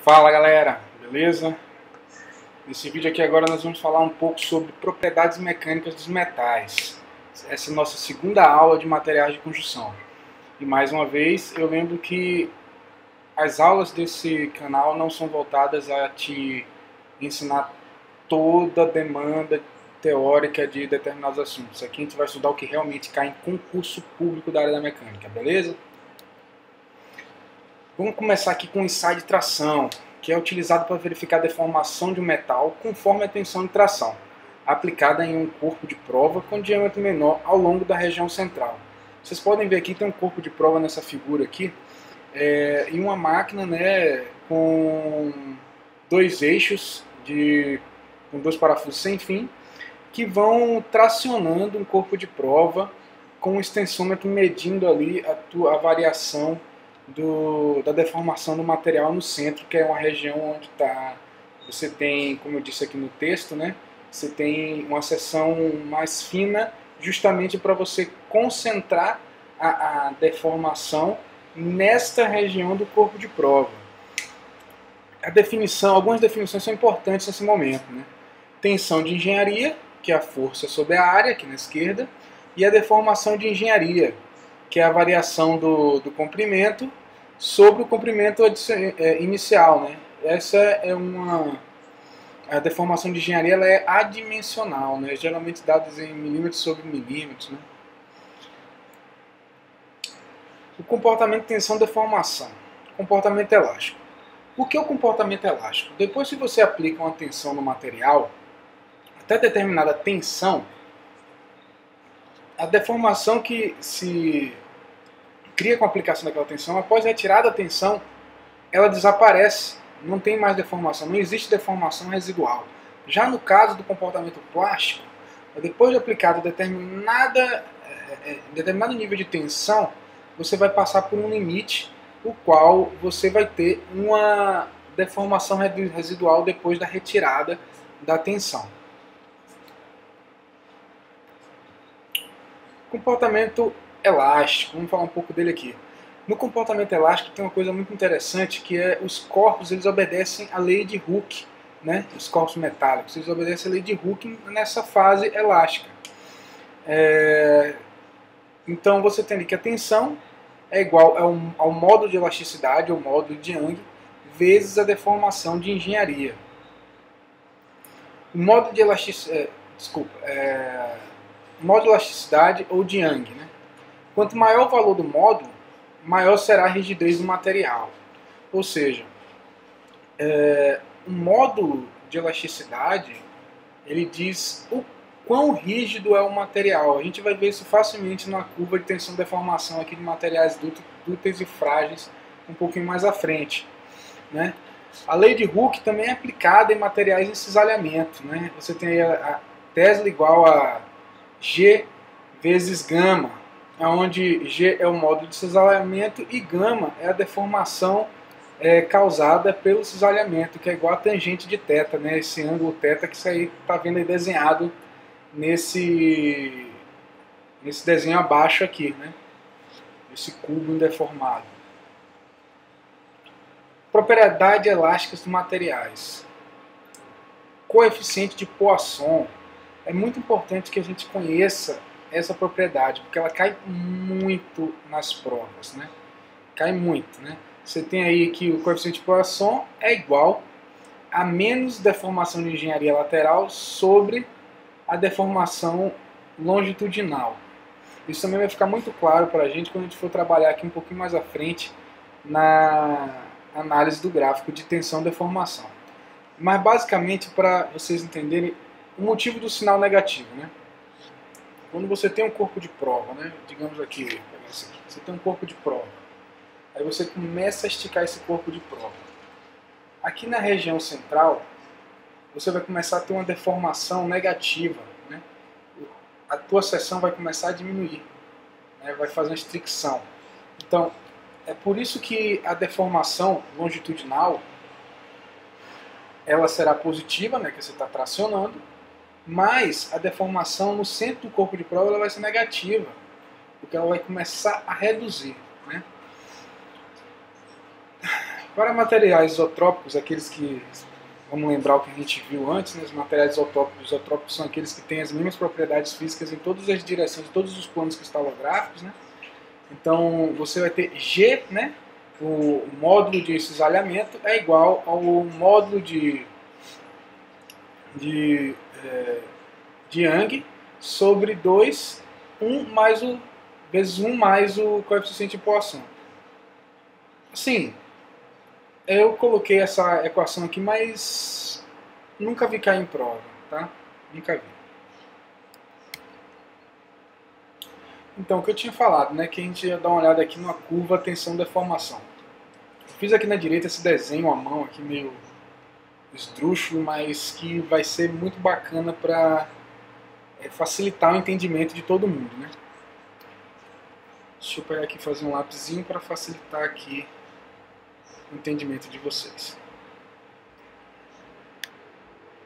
Fala galera, beleza? Nesse vídeo aqui agora nós vamos falar um pouco sobre propriedades mecânicas dos metais. Essa é a nossa segunda aula de materiais de construção. E mais uma vez eu lembro que as aulas desse canal não são voltadas a te ensinar toda a demanda teórica de determinados assuntos. Aqui a gente vai estudar o que realmente cai em concurso público da área da mecânica, beleza? Vamos começar aqui com o ensaio de tração, que é utilizado para verificar a deformação de um metal conforme a tensão de tração, aplicada em um corpo de prova com diâmetro menor ao longo da região central. Vocês podem ver aqui, tem um corpo de prova nessa figura aqui, e uma máquina, né, com dois eixos, com dois parafusos sem fim, que vão tracionando um corpo de prova com um extensômetro medindo ali a variação da deformação do material no centro, que é uma região onde você tem, como eu disse aqui no texto, né, você tem uma seção mais fina, justamente para você concentrar a deformação nesta região do corpo de prova. Algumas definições são importantes nesse momento, né? Tensão de engenharia, que é a força sobre a área, aqui na esquerda, e a deformação de engenharia, que é a variação do comprimento sobre o comprimento inicial, né? Essa é a deformação de engenharia, ela é adimensional, né? Geralmente dados em milímetros sobre milímetros, né? O comportamento de tensão-deformação. Comportamento elástico. O que é o comportamento elástico? Depois que você aplica uma tensão no material, até determinada tensão, a deformação que se cria com a aplicação daquela tensão, após retirada da tensão, ela desaparece, não tem mais deformação, não existe deformação residual. Já no caso do comportamento plástico, depois de aplicado determinado nível de tensão, você vai passar por um limite, o qual você vai ter uma deformação residual depois da retirada da tensão. Comportamento elástico, vamos falar um pouco dele aqui. No comportamento elástico tem uma coisa muito interessante, que é os corpos, eles obedecem à lei de Hooke, né? Os corpos metálicos, eles obedecem à lei de Hooke nessa fase elástica. Então você tem ali que a tensão é igual ao módulo de elasticidade, ou módulo de Young, vezes a deformação de engenharia. O módulo de módulo de elasticidade ou de Young, né? Quanto maior o valor do módulo, maior será a rigidez do material. Ou seja, o módulo de elasticidade, ele diz o quão rígido é o material. A gente vai ver isso facilmente na curva de tensão-deformação aqui de materiais dúteis e frágeis, um pouquinho mais à frente, né? A lei de Hooke também é aplicada em materiais em cisalhamento, né? Você tem a Tesla igual a G vezes gama, onde G é o módulo de cisalhamento e gama é a deformação causada pelo cisalhamento, que é igual a tangente de θ, né? Esse ângulo θ que você está vendo aí desenhado nesse desenho abaixo aqui, né? Esse cubo indeformado. Propriedades elásticas dos materiais. Coeficiente de Poisson. É muito importante que a gente conheça essa propriedade, porque ela cai muito nas provas, né? Cai muito, né? Você tem aí que o coeficiente de Poisson é igual a menos deformação de engenharia lateral sobre a deformação longitudinal. Isso também vai ficar muito claro para a gente quando a gente for trabalhar aqui um pouquinho mais à frente na análise do gráfico de tensão-deformação. Mas basicamente, para vocês entenderem o motivo do sinal negativo, né? Quando você tem um corpo de prova, né? Digamos aqui, você tem um corpo de prova. Aí você começa a esticar esse corpo de prova. Aqui na região central, você vai começar a ter uma deformação negativa, né? A tua seção vai começar a diminuir, né? Vai fazer uma estricção. Então, é por isso que a deformação longitudinal ela será positiva, né? Que você está tracionando, mas a deformação no centro do corpo de prova ela vai ser negativa, porque ela vai começar a reduzir, né? Para materiais isotrópicos, aqueles que, vamos lembrar o que a gente viu antes, né? Os materiais isotrópicos são aqueles que têm as mesmas propriedades físicas em todas as direções, todos os planos cristalográficos, né? Então você vai ter G, né? O módulo de cisalhamento é igual ao módulo de Young sobre 2, 1 mais vezes 1 mais o coeficiente de Poisson. Sim, eu coloquei essa equação aqui, mas nunca vi cair em prova, tá? Nunca vi. Então, o que eu tinha falado, né, que a gente ia dar uma olhada aqui numa curva tensão-deformação. Fiz aqui na direita esse desenho à mão, aqui meio esdrúxulo, mas que vai ser muito bacana para facilitar o entendimento de todo mundo, né? Deixa eu pegar aqui e fazer um lapisinho para facilitar aqui o entendimento de vocês.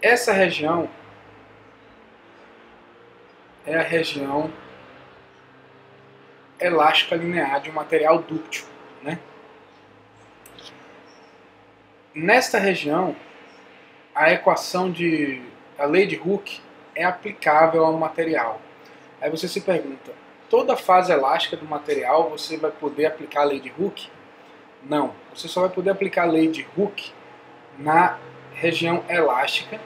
Essa região é a região elástica linear de um material dúctil, né? Nesta região, a lei de Hooke é aplicável ao material. Aí você se pergunta, toda fase elástica do material você vai poder aplicar a lei de Hooke? Não, você só vai poder aplicar a lei de Hooke na região elástica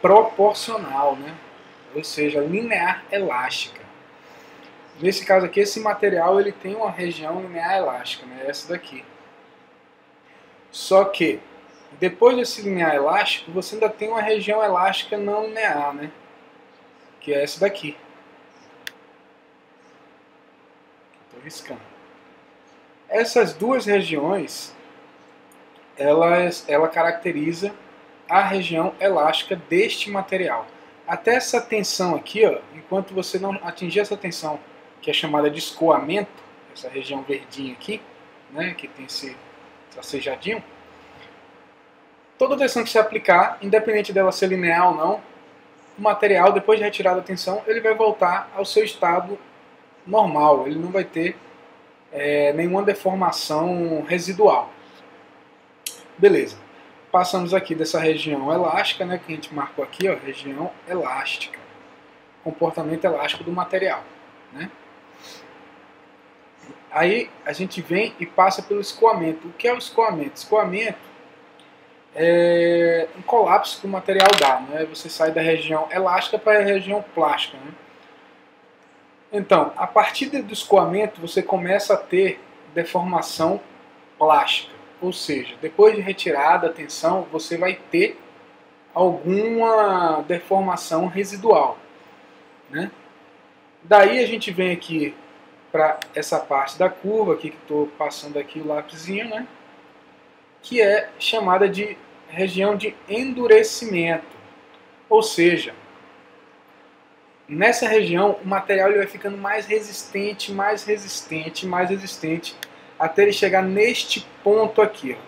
proporcional, né? Ou seja, linear elástica. Nesse caso aqui, esse material ele tem uma região linear elástica, né? Essa daqui. Só que, depois desse linear elástico, você ainda tem uma região elástica não linear, né? Que é essa daqui. Estou riscando. Essas duas regiões, ela caracteriza a região elástica deste material. Até essa tensão aqui, ó, enquanto você não atingir essa tensão, que é chamada de escoamento, essa região verdinha aqui, né, que tem esse tracejadinho, toda tensão que você aplicar, independente dela ser linear ou não, o material, depois de retirada a tensão, ele vai voltar ao seu estado normal, ele não vai ter nenhuma deformação residual. Beleza. Passamos aqui dessa região elástica, né, que a gente marcou aqui, ó, região elástica. Comportamento elástico do material, né? Aí a gente vem e passa pelo escoamento. O que é o escoamento? Escoamento é um colapso que o material dá, né? Você sai da região elástica para a região plástica, né? Então, a partir do escoamento, você começa a ter deformação plástica. Ou seja, depois de retirada a tensão, você vai ter alguma deformação residual, né? Daí a gente vem aqui para essa parte da curva, aqui que estou passando aqui o lapisinho, né? Que é chamada de região de endurecimento. Ou seja, nessa região o material ele vai ficando mais resistente, mais resistente, mais resistente, até ele chegar neste ponto aqui, ó,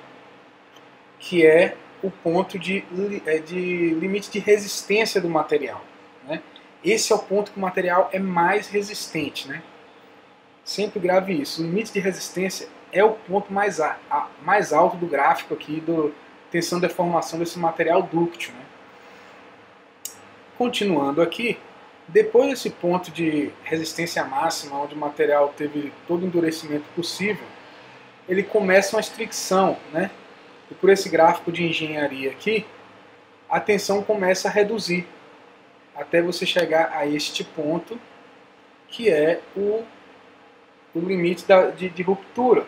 que é o ponto de limite de resistência do material, né? Esse é o ponto que o material é mais resistente, né? Sempre grave isso. O limite de resistência é o ponto mais alto do gráfico aqui do tensão de deformação desse material dúctil, né? Continuando aqui, depois desse ponto de resistência máxima, onde o material teve todo o endurecimento possível, ele começa uma fricção, né? E por esse gráfico de engenharia aqui, a tensão começa a reduzir, até você chegar a este ponto, que é o limite de ruptura,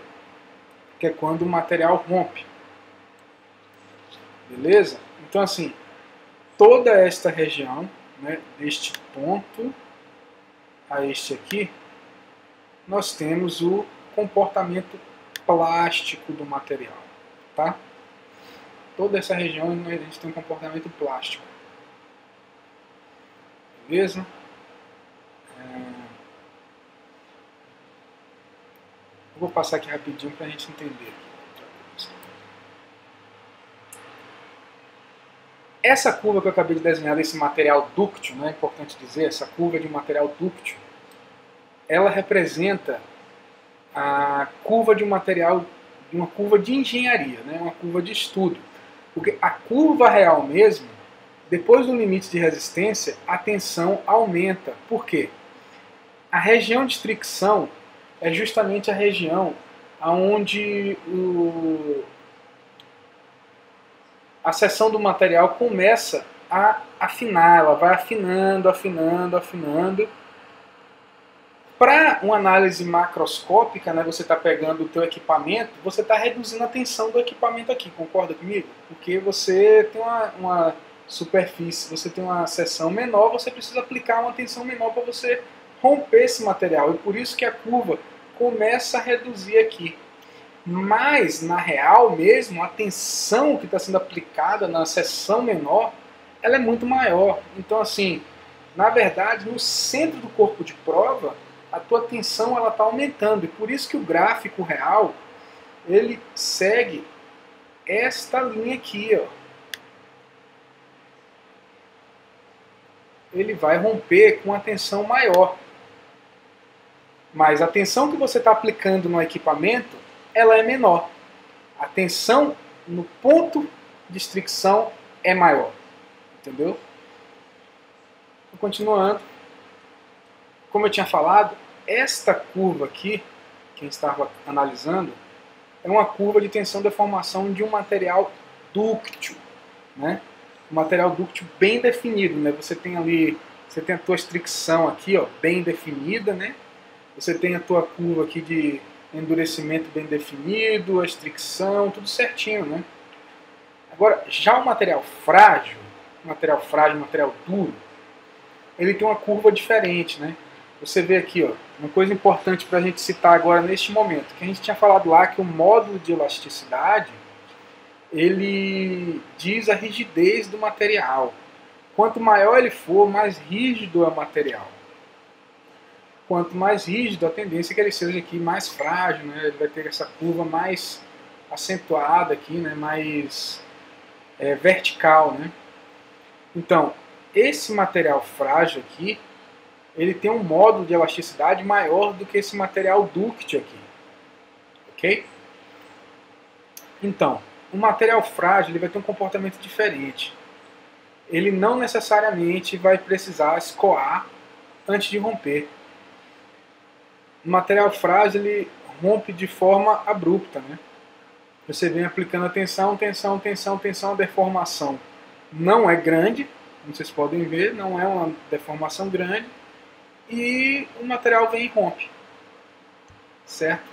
que é quando o material rompe. Beleza? Então assim, toda esta região, né, deste ponto a este aqui, nós temos o comportamento plástico do material, tá? Toda essa região a gente tem um comportamento plástico. Beleza? Eu vou passar aqui rapidinho para a gente entender. Essa curva que eu acabei de desenhar desse material dúctil, né, é importante dizer, essa curva de material dúctil, ela representa a curva de um material uma curva de engenharia, né? Uma curva de estudo. Porque a curva real mesmo, depois do limite de resistência, a tensão aumenta. Por quê? A região de fricção é justamente a região onde a seção do material começa a afinar, ela vai afinando, afinando, afinando. Para uma análise macroscópica, né, você está pegando o teu equipamento, você está reduzindo a tensão do equipamento aqui, concorda comigo? Porque você tem uma superfície, você tem uma seção menor, você precisa aplicar uma tensão menor para você romper esse material. E por isso que a curva começa a reduzir aqui. Mas, na real mesmo, a tensão que está sendo aplicada na seção menor, ela é muito maior. Então, assim, na verdade, no centro do corpo de prova, a tua tensão ela está aumentando. E por isso que o gráfico real, ele segue esta linha aqui, ó. Ele vai romper com a tensão maior. Mas a tensão que você está aplicando no equipamento, ela é menor. A tensão no ponto de fricção é maior. Entendeu? Continuando. Como eu tinha falado, esta curva aqui, que a gente estava analisando, é uma curva de tensão de deformação de um material dúctil, né? Um material dúctil bem definido, né? Você tem ali, você tem a tua fricção aqui, ó, bem definida, né? Você tem a tua curva aqui de endurecimento bem definido, a fricção, tudo certinho, né? Agora, já o material frágil, material duro, ele tem uma curva diferente, né? Você vê aqui, ó, uma coisa importante para a gente citar agora neste momento, que a gente tinha falado lá que o módulo de elasticidade, ele diz a rigidez do material. Quanto maior ele for, mais rígido é o material. Quanto mais rígido, a tendência é que ele seja aqui mais frágil, né? Ele vai ter essa curva mais acentuada aqui, né? Mais vertical, né? Então, esse material frágil aqui, ele tem um módulo de elasticidade maior do que esse material dúctil aqui. Ok? Então, o material frágil ele vai ter um comportamento diferente. Ele não necessariamente vai precisar escoar antes de romper. O material frágil ele rompe de forma abrupta, né? Você vem aplicando a tensão, tensão, tensão, tensão, a deformação não é grande, como vocês podem ver, não é uma deformação grande, e o material vem e rompe, certo?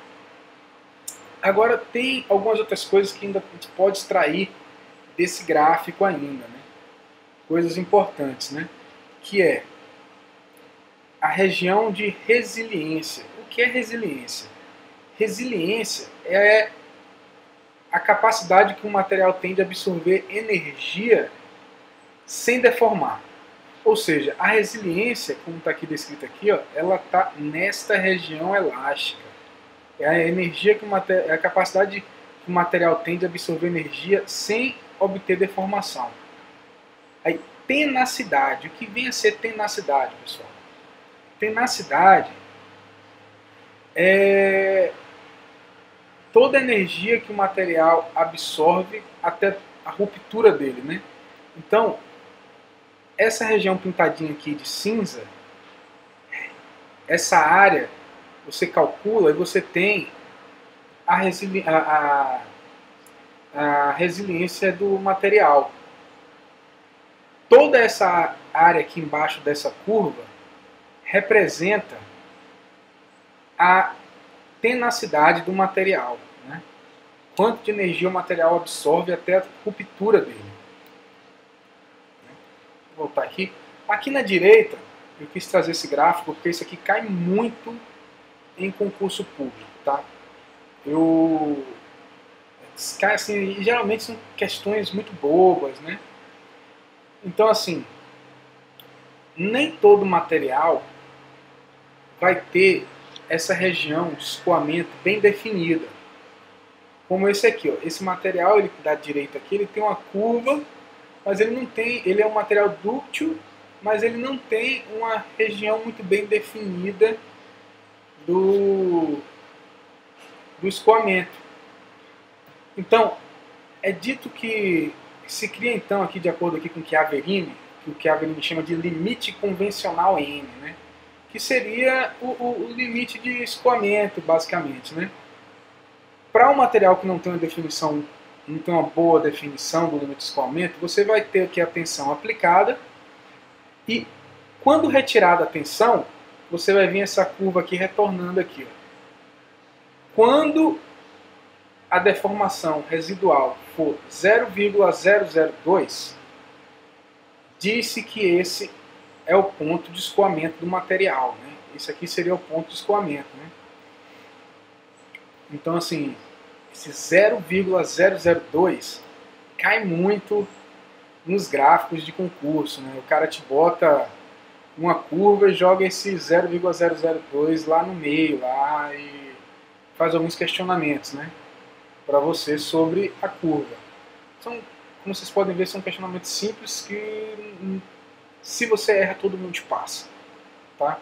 Agora tem algumas outras coisas que ainda a gente pode extrair desse gráfico ainda, né? Coisas importantes, né? Que é a região de resiliência. O que é resiliência? Resiliência é a capacidade que um material tem de absorver energia sem deformar. Ou seja, a resiliência, como está aqui descrito aqui, ó, ela está nesta região elástica. É a energia que é a capacidade que o material tem de absorver energia sem obter deformação. Aí, tenacidade. O que vem a ser tenacidade, pessoal? Tenacidade é toda a energia que o material absorve até a ruptura dele, né? Então, essa região pintadinha aqui de cinza, essa área, você calcula e você tem a resiliência do material. Toda essa área aqui embaixo dessa curva representa a tenacidade do material, né? Quanto de energia o material absorve até a ruptura dele. Vou voltar aqui. Aqui na direita, eu quis trazer esse gráfico porque isso aqui cai muito em concurso público, tá? Cai assim, e geralmente são questões muito bobas, né? Então, assim, nem todo material vai ter essa região de escoamento bem definida. Como esse aqui, ó. Esse material ele da direita aqui, ele tem uma curva, mas ele não tem, ele é um material dúctil, mas ele não tem uma região muito bem definida do escoamento. Então, é dito que se cria então aqui, de acordo aqui com Chiaverini, que o Chiaverini chama de limite convencional N, né? Que seria o limite de escoamento, basicamente, né? Para um material que não tem uma definição, não tem uma boa definição do limite de escoamento, você vai ter aqui a tensão aplicada e quando retirada a tensão, você vai vir essa curva aqui retornando aqui, ó. Quando a deformação residual for 0,002, disse que esse é o ponto de escoamento do material, né? Esse aqui seria o ponto de escoamento, né? Então, assim, esse 0,002 cai muito nos gráficos de concurso, né? O cara te bota uma curva e joga esse 0,002 lá no meio, lá, e faz alguns questionamentos, né, para você sobre a curva. São, como vocês podem ver, são questionamentos simples que, se você erra, todo mundo te passa, tá?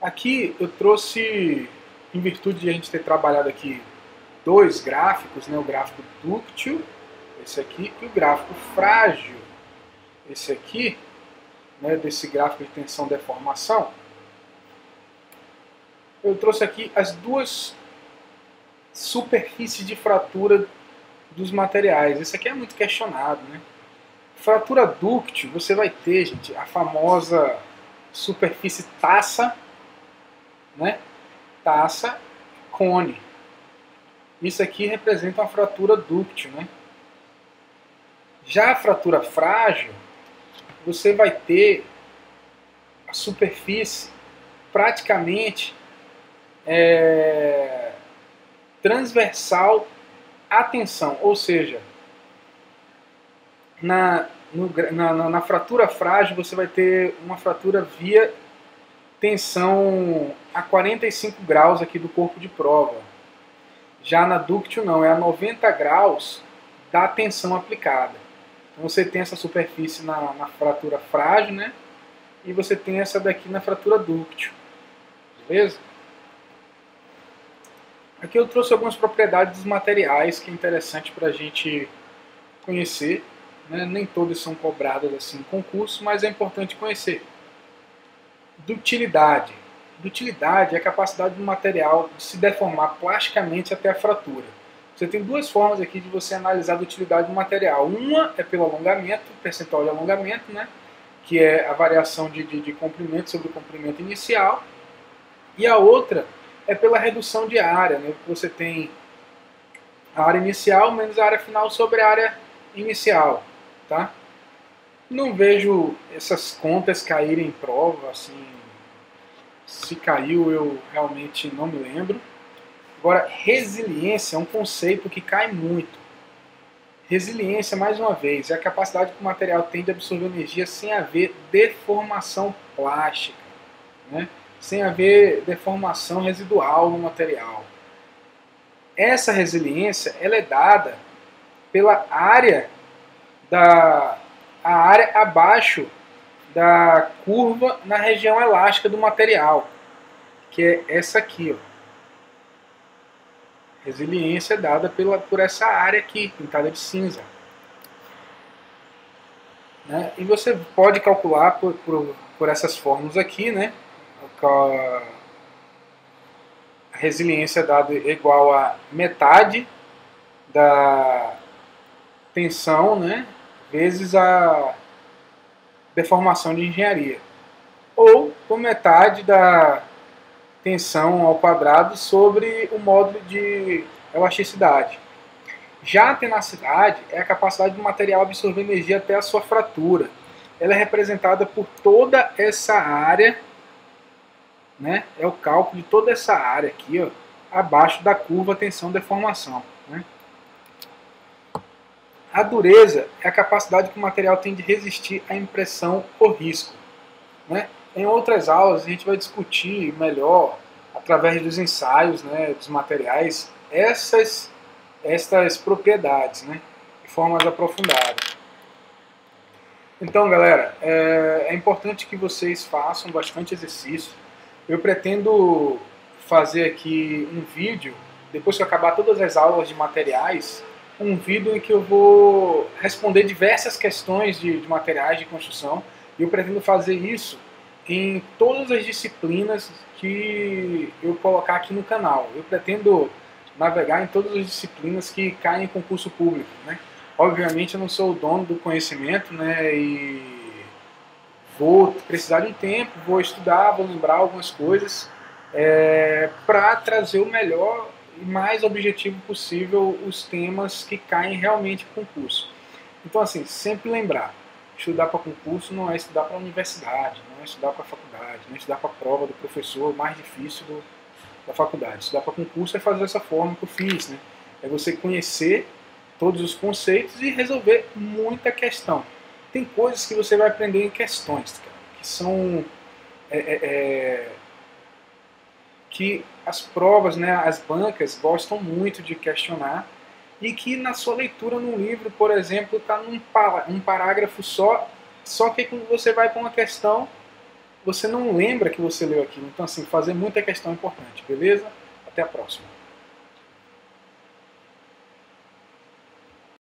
Aqui eu trouxe, em virtude de a gente ter trabalhado aqui dois gráficos, né, o gráfico dúctil, esse aqui, e o gráfico frágil, esse aqui, né, desse gráfico de tensão-deformação. Eu trouxe aqui as duas superfícies de fratura dos materiais. Esse aqui é muito questionado, né? Fratura dúctil, você vai ter, gente, a famosa superfície taça, né? Taça, cone. Isso aqui representa uma fratura dúctil, né? Já a fratura frágil, você vai ter a superfície praticamente transversal à tensão, ou seja, na fratura frágil você vai ter uma fratura via tensão a 45 graus aqui do corpo de prova. Já na dúctil não, é a 90 graus da tensão aplicada. Então você tem essa superfície na fratura frágil, né? E você tem essa daqui na fratura dúctil. Beleza? Aqui eu trouxe algumas propriedades dos materiais que é interessante para a gente conhecer, né? Nem todas são cobradas assim em concurso, mas é importante conhecer. Dutilidade. Dutilidade é a capacidade do material de se deformar plasticamente até a fratura. Você tem duas formas aqui de você analisar a dutilidade do material. Uma é pelo alongamento, percentual de alongamento, né? Que é a variação de comprimento sobre o comprimento inicial. E a outra é pela redução de área, né? Você tem a área inicial menos a área final sobre a área inicial, tá? Não vejo essas contas caírem em prova, assim, se caiu eu realmente não me lembro. Agora, resiliência é um conceito que cai muito. Resiliência, mais uma vez, é a capacidade que o material tem de absorver energia sem haver deformação plástica, né? Sem haver deformação residual no material. Essa resiliência ela é dada pela área a área abaixo da curva na região elástica do material, que é essa aqui, ó. Resiliência é dada por essa área aqui, pintada de cinza. Né? E você pode calcular por essas fórmulas aqui, né? A resiliência é dada igual a metade da tensão, né? Vezes a deformação de engenharia. Ou por metade da tensão ao quadrado sobre o módulo de elasticidade. Já a tenacidade é a capacidade do material absorver energia até a sua fratura. Ela é representada por toda essa área, né? É o cálculo de toda essa área aqui, ó, abaixo da curva tensão-deformação. Né? A dureza é a capacidade que o material tem de resistir à impressão ou risco. Né? Em outras aulas a gente vai discutir melhor, através dos ensaios, né, dos materiais, essas propriedades, né, de forma mais aprofundada. Então, galera, é importante que vocês façam bastante exercício. Eu pretendo fazer aqui um vídeo depois que eu acabar todas as aulas de materiais, um vídeo em que eu vou responder diversas questões de materiais de construção, e eu pretendo fazer isso em todas as disciplinas que eu colocar aqui no canal. Eu pretendo navegar em todas as disciplinas que caem em concurso público, né? Obviamente eu não sou o dono do conhecimento, né? E vou precisar de um tempo, vou estudar, vou lembrar algumas coisas para trazer o melhor e mais objetivo possível os temas que caem realmente em concurso. Então, assim, sempre lembrar, estudar para concurso não é estudar para a universidade, não é estudar para a faculdade, não é estudar para a prova do professor mais difícil da faculdade. Estudar para concurso é fazer dessa forma que eu fiz, né? É você conhecer todos os conceitos e resolver muita questão. Tem coisas que você vai aprender em questões, cara, que são que as provas, né, as bancas gostam muito de questionar e que na sua leitura num livro, por exemplo, está num parágrafo só que quando você vai para uma questão, você não lembra que você leu aquilo. Então, assim, fazer muita questão é importante, beleza? Até a próxima.